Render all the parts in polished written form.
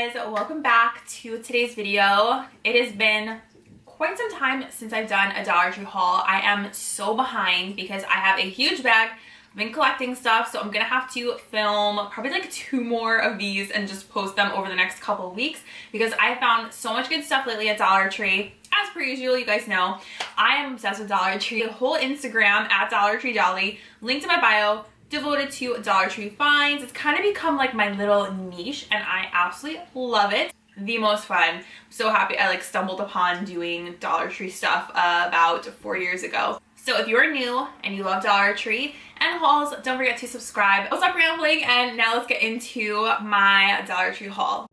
guys, welcome back to today's video. It has been quite some time since I've done a Dollar Tree haul. I am so behind because I have a huge bag. I've been collecting stuff, so I'm gonna have to film probably like 2 more of these and just post them over the next couple of weeks because I found so much good stuff lately at Dollar Tree. As per usual, you guys know, I am obsessed with Dollar Tree. The whole Instagram at Dollar Tree Dolly, linked in my bio, devoted to Dollar Tree finds. It's kind of become like my little niche and I absolutely love it. The most fun. I'm so happy I like stumbled upon doing Dollar Tree stuff about 4 years ago. So if you are new and you love Dollar Tree and hauls, don't forget to subscribe. I'll stop rambling and now let's get into my Dollar Tree haul.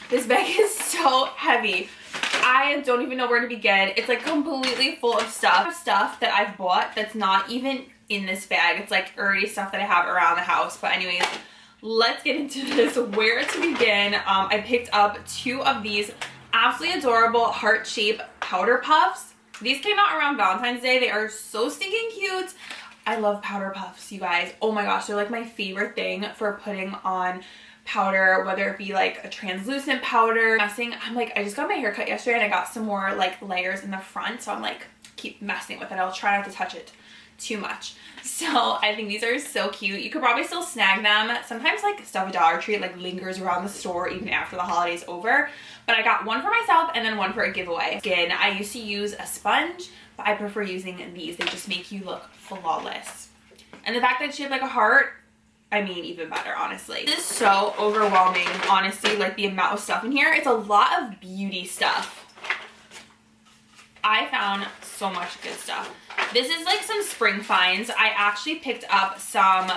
This bag is so heavy. I don't even know where to begin. It's like completely full of stuff that I've bought that's not even in this bag. It's like already stuff that I have around the house. But anyways, let's get into this. Where to begin? I picked up 2 of these absolutely adorable heart-shaped powder puffs. These came out around Valentine's Day. They are so stinking cute. I love powder puffs, you guys. Oh my gosh, they're like my favorite thing for putting on powder, whether it be like a translucent powder. I'm like, I just got my hair cut yesterday and I got some more like layers in the front, so I'm like, keep messing with it. I'll try not to touch it too much. So I think these are so cute. You could probably still snag them. Sometimes like stuff at Dollar Tree like lingers around the store even after the holiday's over. But I got one for myself and then one for a giveaway. Again, I used to use a sponge, but I prefer using these. They just make you look flawless. And the fact that it's shaped like a heart, I mean, even better, honestly. This is so overwhelming, honestly, like the amount of stuff in here. It's a lot of beauty stuff. I found so much good stuff. This is like some spring finds. I actually picked up some,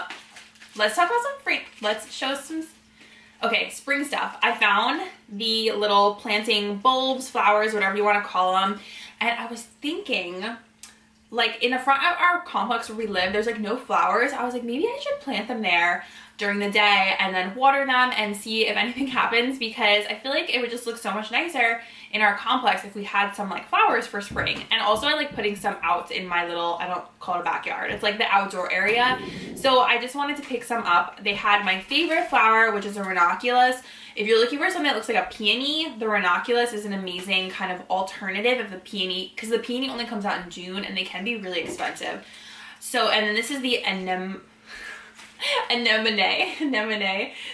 let's talk about some free, let's show some, okay, spring stuff. I found the little planting bulbs, flowers, whatever you want to call them. And I was thinking, like in the front of our complex where we live, there's like no flowers. I was like, maybe I should plant them there during the day and then water them and see if anything happens, because I feel like it would just look so much nicer in our complex if we had some like flowers for spring. And also I like putting some out in my little, I don't call it a backyard, it's like the outdoor area. So I just wanted to pick some up. They had my favorite flower, which is a ranunculus. If you're looking for something that looks like a peony, the ranunculus is an amazing kind of alternative of the peony, because the peony only comes out in June and they can be really expensive. So, and then this is the anemone.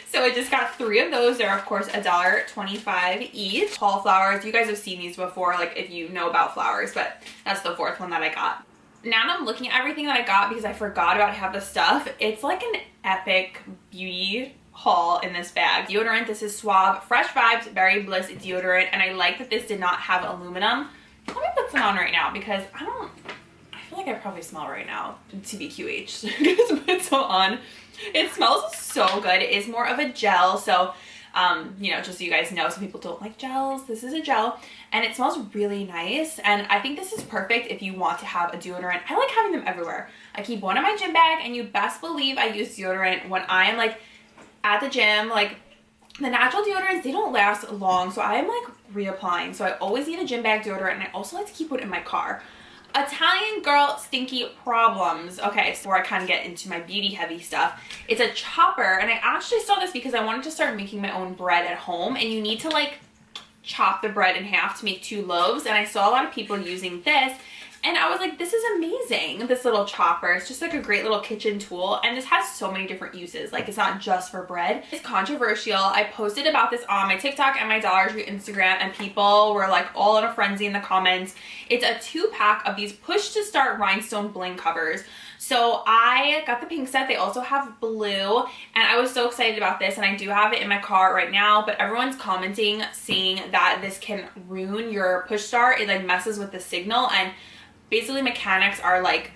So I just got 3 of those. They're of course $1.25 each. Tall flowers. You guys have seen these before, like if you know about flowers, but that's the 4th one that I got. Now that I'm looking at everything that I got because I forgot about half the stuff, it's like an epic beauty haul in this bag. Deodorant. This is Suave Fresh Vibes Berry Bliss deodorant, and I like that this did not have aluminum. Let me put some on right now because I feel like I probably smell right now. TBQH. Just put some on. It smells so good. It is more of a gel, so you know, just so you guys know, some people don't like gels. This is a gel and it smells really nice, and I think this is perfect if you want to have a deodorant. I like having them everywhere. I keep one in my gym bag, and you best believe I use deodorant when I am like at the gym. Like the natural deodorants, they don't last long, so I'm like reapplying. So I always need a gym bag deodorant, and I also like to keep one in my car. Italian girl stinky problems. Okay, so before I kind of get into my beauty heavy stuff, it's a chopper, and I actually saw this because I wanted to start making my own bread at home, and you need to like chop the bread in half to make 2 loaves, and I saw a lot of people using this, and I was like, this is amazing, this little chopper. It's just like a great little kitchen tool, and this has so many different uses. Like, it's not just for bread. It's controversial. I posted about this on my TikTok and my Dollar Tree Instagram, and people were like all in a frenzy in the comments. It's a 2-pack of these push to start rhinestone bling covers. So I got the pink set. They also have blue, and I was so excited about this, and I do have it in my car right now, but everyone's commenting saying that this can ruin your push start. It like messes with the signal, and basically mechanics are like,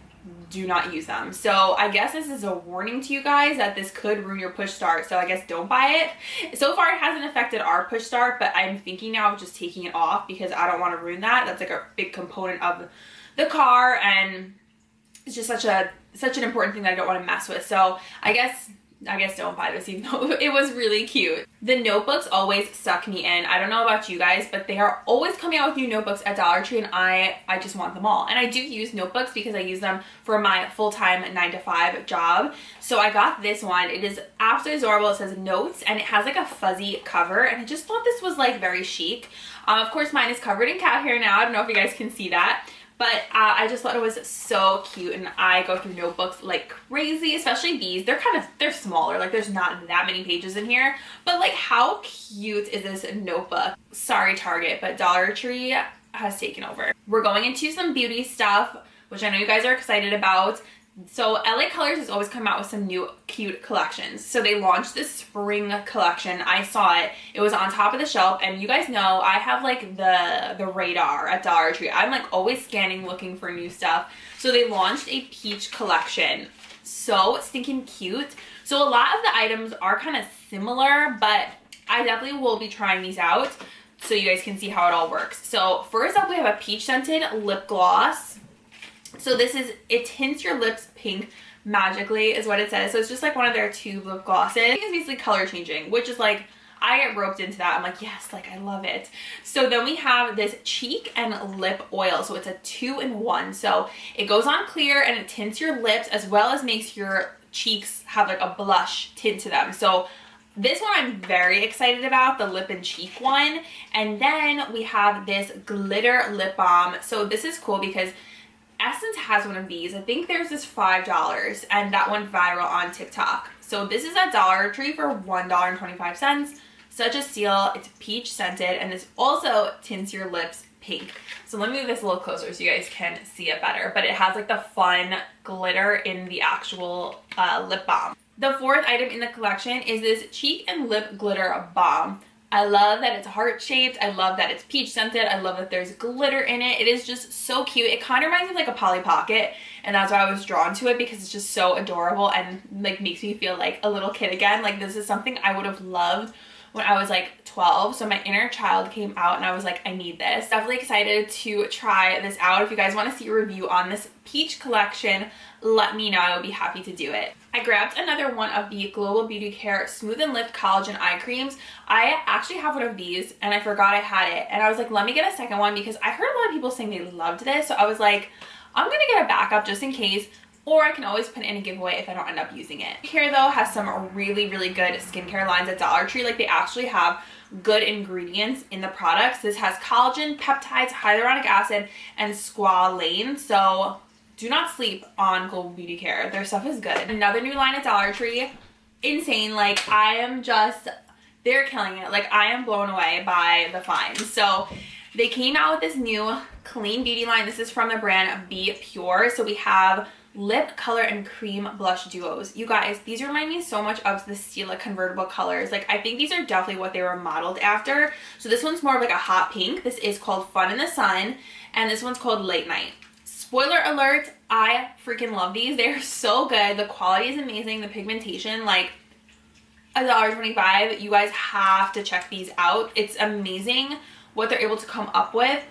do not use them. So I guess this is a warning to you guys that this could ruin your push start, so I guess don't buy it. So far it hasn't affected our push start, but I'm thinking now of just taking it off because I don't want to ruin that. That's like a big component of the car, and it's just such an important thing that I don't want to mess with. So I guess I guess don't buy this even though it was really cute. The notebooks always suck me in. I don't know about you guys, but they are always coming out with new notebooks at Dollar Tree, and I just want them all. And I do use notebooks because I use them for my full-time 9-to-5 job. So I got this one. It is absolutely adorable. It says notes and it has like a fuzzy cover, and I just thought this was like very chic. Of course mine is covered in cat hair now. I don't know if you guys can see that. But I just thought it was so cute, and I go through notebooks like crazy, especially these. They're smaller, like there's not that many pages in here. But like, how cute is this notebook? Sorry, Target, but Dollar Tree has taken over. We're going into some beauty stuff, which I know you guys are excited about. So LA Colors has always come out with some new cute collections. So they launched this spring collection. I saw it. It was on top of the shelf, and you guys know I have like the radar at Dollar Tree. I'm like always scanning, looking for new stuff. So they launched a peach collection. So stinking cute. So a lot of the items are kind of similar, but I definitely will be trying these out so you guys can see how it all works. So first up, we have a peach scented lip gloss. So this is, it tints your lips pink magically is what it says. So it's just like one of their tube lip glosses. It's basically color changing, which is like, I get roped into that. I'm like, yes, like I love it. So then we have this cheek and lip oil. So it's a 2-in-1. So it goes on clear and it tints your lips as well as makes your cheeks have like a blush tint to them. So this one I'm very excited about, the lip and cheek one. And then we have this glitter lip balm. So this is cool because Essence has one of these. I think there's this $5 and that went viral on TikTok. So this is at Dollar Tree for $1.25. Such a steal. It's peach scented and this also tints your lips pink. So let me move this a little closer so you guys can see it better. But it has like the fun glitter in the actual lip balm. The fourth item in the collection is this cheek and lip glitter balm. I love that it's heart shaped. I love that it's peach scented. I love that there's glitter in it. It is just so cute. It kind of reminds me of like a Polly Pocket, and that's why I was drawn to it because it's just so adorable and like makes me feel like a little kid again. Like this is something I would have loved when I was like 12. So my inner child came out and I was like, I need this. Definitely excited to try this out. If you guys want to see a review on this peach collection, let me know. I will be happy to do it. I grabbed another one of the Global Beauty Care Smooth and Lift Collagen Eye Creams. I actually have one of these and I forgot I had it. And I was like, let me get a second one because I heard a lot of people saying they loved this. So I was like, I'm gonna get a backup just in case, or I can always put it in a giveaway if I don't end up using it. Here though has some really, really good skincare lines at Dollar Tree. Like they actually have good ingredients in the products. This has collagen, peptides, hyaluronic acid, and squalane. So do not sleep on Global Beauty Care. Their stuff is good. Another new line at Dollar Tree. Insane. Like I am just, they're killing it. Like I am blown away by the finds. So they came out with this new clean beauty line. This is from the brand Be Pure. So we have lip color and cream blush duos. You guys, these remind me so much of the Stila convertible colors. Like I think these are definitely what they were modeled after. So this one's more of like a hot pink. This is called Fun in the Sun, and this one's called Late Night. Spoiler alert, I freaking love these. They're so good. The quality is amazing. The pigmentation, like $1.25. You guys have to check these out. It's amazing what they're able to come up with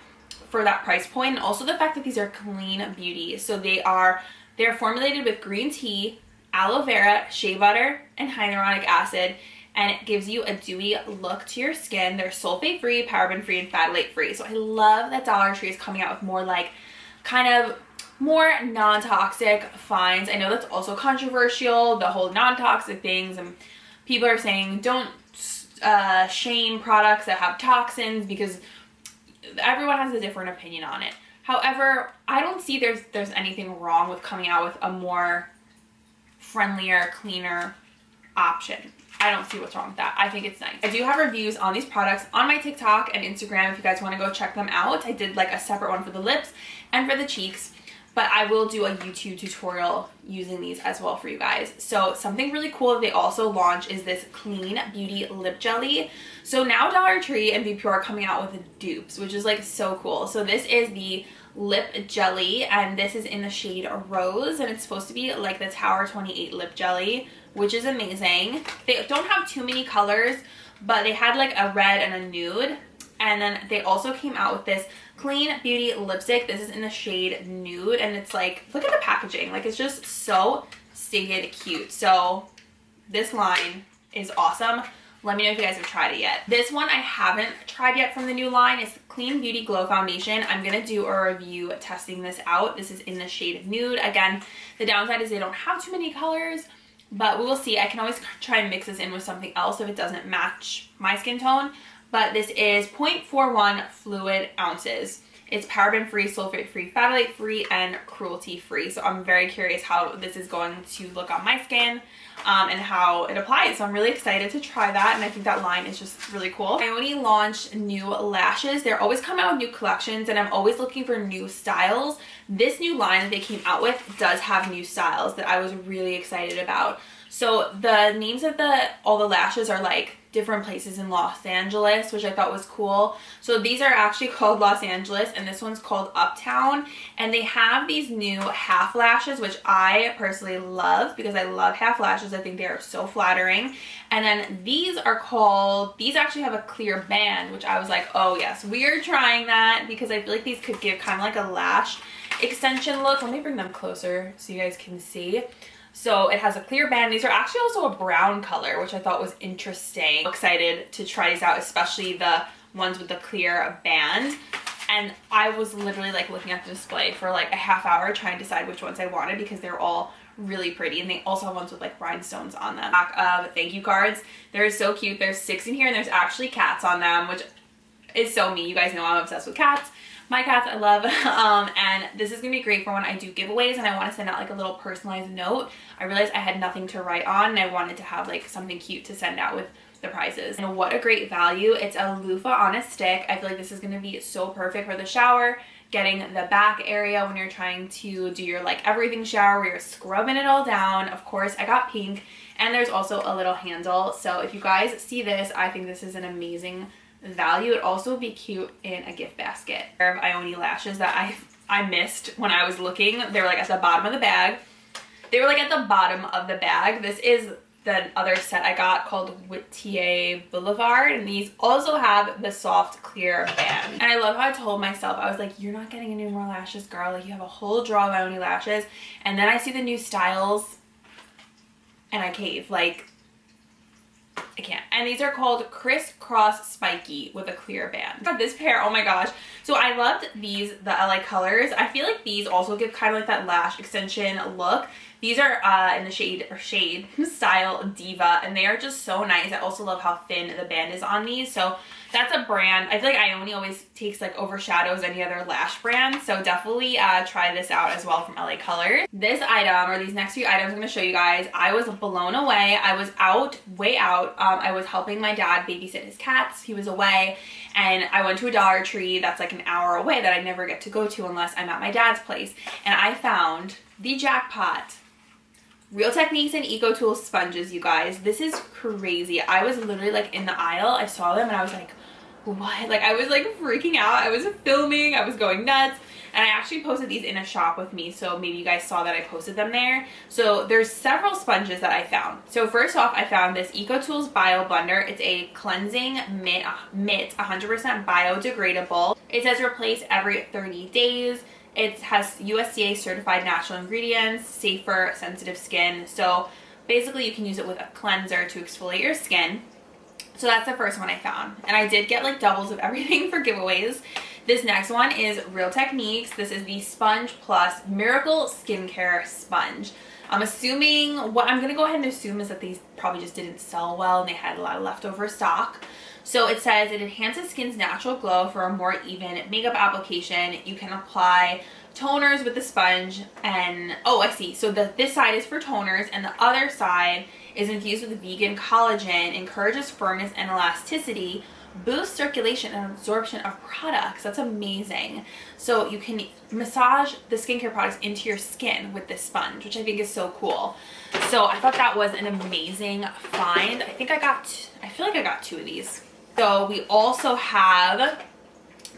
for that price point, and also the fact that these are clean beauty. So they're formulated with green tea, aloe vera, shea butter, and hyaluronic acid, and it gives you a dewy look to your skin. They're sulfate free, paraben free, and phthalate free. So I love that Dollar Tree is coming out with more like kind of more non-toxic finds. I know that's also controversial, the whole non-toxic things, and people are saying don't shame products that have toxins because everyone has a different opinion on it. However, I don't see there's anything wrong with coming out with a more friendlier, cleaner option. I don't see what's wrong with that. I think it's nice. I do have reviews on these products on my TikTok and Instagram if you guys want to go check them out. I did like a separate one for the lips and for the cheeks, but I will do a YouTube tutorial using these as well for you guys. So something really cool they also launched is this Clean Beauty Lip Jelly. So now Dollar Tree and Be Pure are coming out with dupes, which is like so cool. So this is the lip jelly, and this is in the shade Rose, and it's supposed to be like the Tower 28 lip jelly, which is amazing. They don't have too many colors, but they had like a red and a nude. And then they also came out with this Clean Beauty lipstick. This is in the shade Nude, and it's like, look at the packaging. Like it's just so stinking cute. So This line is awesome. Let me know if you guys have tried it yet. This one I haven't tried yet from the new line. It's the Clean Beauty Glow Foundation. I'm gonna do a review testing this out. This is in the shade Nude. Again, the downside is they don't have too many colors, but we will see. I can always try and mix this in with something else if it doesn't match my skin tone. But this is 0.41 fluid ounces. It's paraben-free, sulfate-free, phthalate-free, and cruelty-free. So I'm very curious how this is going to look on my skin and how it applies. So I'm really excited to try that, and I think that line is just really cool. Ione launched new lashes. They're always coming out with new collections, and I'm always looking for new styles. This new line that they came out with does have new styles that I was really excited about. So the names of all the lashes are like different places in Los Angeles, which I thought was cool. So these are actually called Los Angeles, and this one's called Uptown. And they have these new half lashes, which I personally love because I love half lashes. I think they are so flattering. And then these are called, these actually have a clear band, which I was like, oh yes, we are trying that because I feel like these could give kind of like a lash extension look. Let me bring them closer so you guys can see. So it has a clear band. These are actually also a brown color, which I thought was interesting. I'm excited to try these out, especially the ones with the clear band. And I was literally like looking at the display for like a half hour trying to decide which ones I wanted because they're all really pretty. And they also have ones with like rhinestones on them. Back of thank you cards. They're so cute. There's 6 in here and there's actually cats on them, which is so me. You guys know I'm obsessed with cats. My cats I love, and this is gonna be great for when I do giveaways and I want to send out like a little personalized note. I realized I had nothing to write on and I wanted to have like something cute to send out with the prizes. And what a great value. It's a loofah on a stick. I feel like this is gonna be so perfect for the shower, getting the back area when you're trying to do your like everything shower where you're scrubbing it all down. Of course, I got pink, and there's also a little handle. So if you guys see this, I think this is an amazing value. It also would be cute in a gift basket. A pair of Ione lashes that I missed when I was looking. They were like at the bottom of the bag. They were like at the bottom of the bag. This is the other set I got called Whittier Boulevard, and these also have the soft clear band. And I love how I told myself, I was like, you're not getting any more lashes, girl. Like, you have a whole drawer of Ione lashes. And then I see the new styles and I cave. Like, I can't. And these are called Crisscross Spiky with a clear band. Got this pair, oh my gosh. So I loved these, the LA colors. I feel like these also give kind of like that lash extension look. These are in the shade style Diva, and they are just so nice. I also love how thin the band is on these. So that's a brand. I feel like Ione always takes like overshadows any other lash brand. So definitely try this out as well from LA Colors. This item, or these next few items I'm going to show you guys, I was blown away. I was way out. I was helping my dad babysit his cats. He was away, and I went to a Dollar Tree that's like an hour away that I never get to go to unless I'm at my dad's place. And I found the jackpot. Real Techniques and Eco Tools sponges, you guys. This is crazy. I was literally like in the aisle. I saw them and I was like, what? Like, I was like freaking out. I was filming. I was going nuts. And I actually posted these in a shop with me, so maybe you guys saw that I posted them there. So there's several sponges that I found. So first off, I found this Eco Tools Bio Blender. It's a cleansing mitt, 100% biodegradable. It says replace every 30 days. It has USDA certified natural ingredients, safe for sensitive skin. So basically you can use it with a cleanser to exfoliate your skin. So that's the first one I found. And I did get like doubles of everything for giveaways. This next one is Real Techniques. This is the Sponge Plus Miracle Skincare Sponge. I'm assuming, what I'm gonna go ahead and assume is that these probably just didn't sell well and they had a lot of leftover stock. So it says it enhances skin's natural glow for a more even makeup application. You can apply toners with the sponge, and oh, I see. So this side is for toners and the other side is infused with vegan collagen, encourages firmness and elasticity, boosts circulation and absorption of products. That's amazing. So you can massage the skincare products into your skin with this sponge, which I think is so cool. So I thought that was an amazing find. I feel like I got 2 of these. So we also have,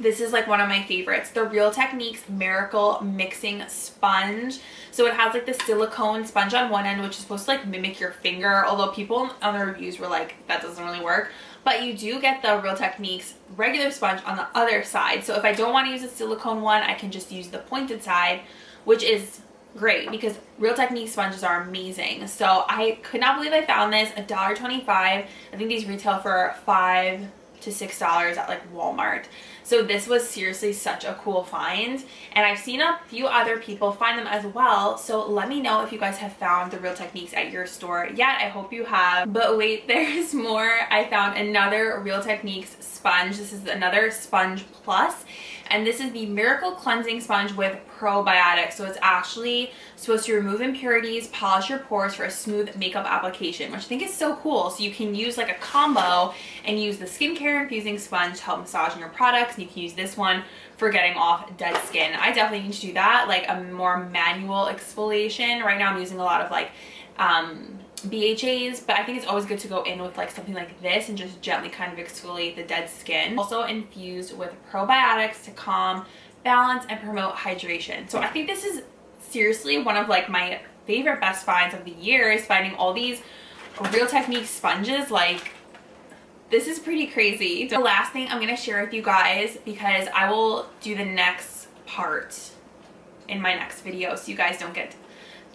this is like one of my favorites, the Real Techniques Miracle Mixing Sponge. So it has like the silicone sponge on one end, which is supposed to like mimic your finger, although people on the reviews were like, that doesn't really work. But you do get the Real Techniques regular sponge on the other side. So if I don't want to use a silicone one, I can just use the pointed side, which is great because Real Technique sponges are amazing. So I could not believe I found this, $1.25. I think these retail for $5 to $6 at like Walmart. So this was seriously such a cool find, and I've seen a few other people find them as well. So let me know if you guys have found the Real Techniques at your store yet. I hope you have. But wait, there's more. I found another Real Techniques sponge. This is another Sponge Plus, and this is the Miracle Cleansing Sponge with probiotics. So it's actually supposed to remove impurities, polish your pores for a smooth makeup application, which I think is so cool. So you can use like a combo and use the skincare infusing sponge to help massage your products, and you can use this one for getting off dead skin. I definitely need to do that, like a more manual exfoliation. Right now I'm using a lot of like BHAs, but I think it's always good to go in with like something like this and just gently kind of exfoliate the dead skin. Also infused with probiotics to calm, balance, and promote hydration. So I think this is seriously one of like my favorite best finds of the year, is finding all these Real Technique sponges. Like, this is pretty crazy. The last thing I'm going to share with you guys, because I will do the next part in my next video so you guys don't get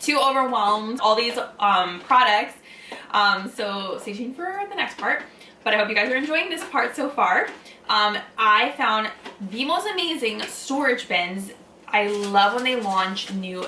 too overwhelmed, all these products. So stay tuned for the next part, but I hope you guys are enjoying this part so far. I found the most amazing storage bins. I love when they launch new,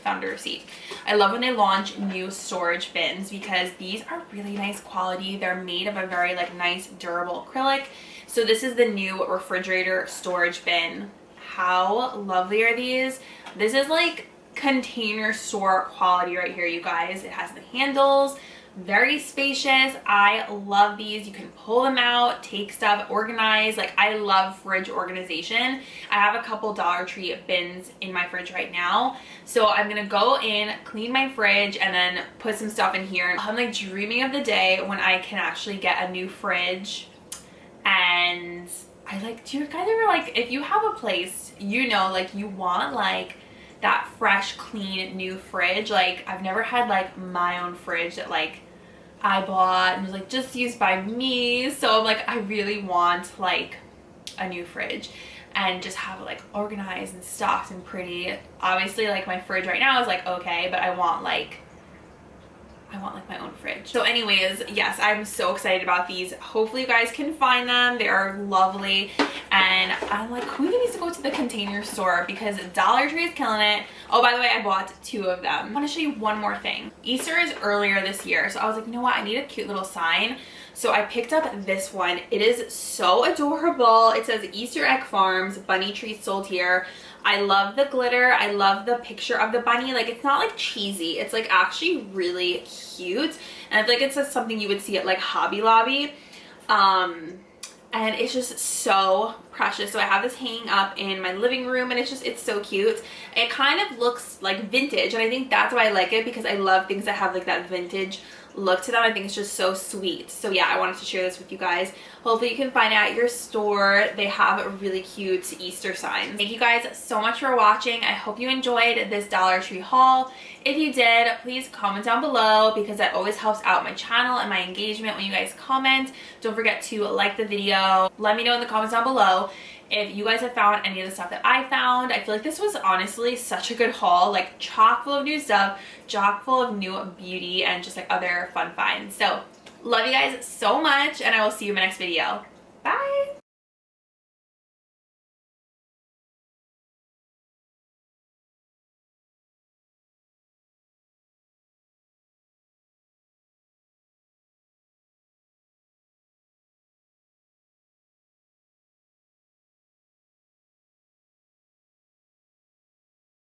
found a receipt. I love when they launch new storage bins because these are really nice quality. They're made of a very like nice durable acrylic. So this is the new refrigerator storage bin. How lovely are these? This is like container store quality right here, you guys. It has the handles, very spacious. I love these. You can pull them out, take stuff, organize. Like, I love fridge organization. I have a couple Dollar Tree bins in my fridge right now, so I'm gonna go in, clean my fridge, and then put some stuff in here. I'm like dreaming of the day when I can actually get a new fridge. And I like, do you guys ever, like, if you have a place, you know, like you want like that fresh, clean, new fridge. Like, I've never had like my own fridge that like I bought and was like just used by me. So I'm like, I really want like a new fridge and just have it like organized and stocked and pretty. Obviously, like my fridge right now is like okay, but I want like my own fridge. So anyways, yes, I'm so excited about these. Hopefully you guys can find them. They are lovely. And I'm like, who needs to go to the container store, because Dollar Tree is killing it. Oh, by the way, I bought 2 of them. I want to show you one more thing. Easter is earlier this year, so I was like, you know what? I need a cute little sign. So I picked up this one. It is so adorable. It says Easter Egg Farms, bunny treats sold here. I love the glitter. I love the picture of the bunny. Like, it's not like cheesy. It's like actually really cute. And I feel like it's just something you would see at like Hobby Lobby. And it's just so precious. So I have this hanging up in my living room, and it's so cute. It kind of looks like vintage, and I think that's why I like it, because I love things that have like that vintage look to them. I think it's just so sweet. So yeah, I wanted to share this with you guys. Hopefully you can find it at your store. They have really cute Easter signs. Thank you guys so much for watching. I hope you enjoyed this Dollar Tree haul. If you did, please comment down below, because that always helps out my channel and my engagement when you guys comment. Don't forget to like the video. Let me know in the comments down below if you guys have found any of the stuff that I found. I feel like this was honestly such a good haul, like chock full of new stuff, chock full of new beauty, and just like other fun finds. So love you guys so much, and I will see you in my next video. Bye!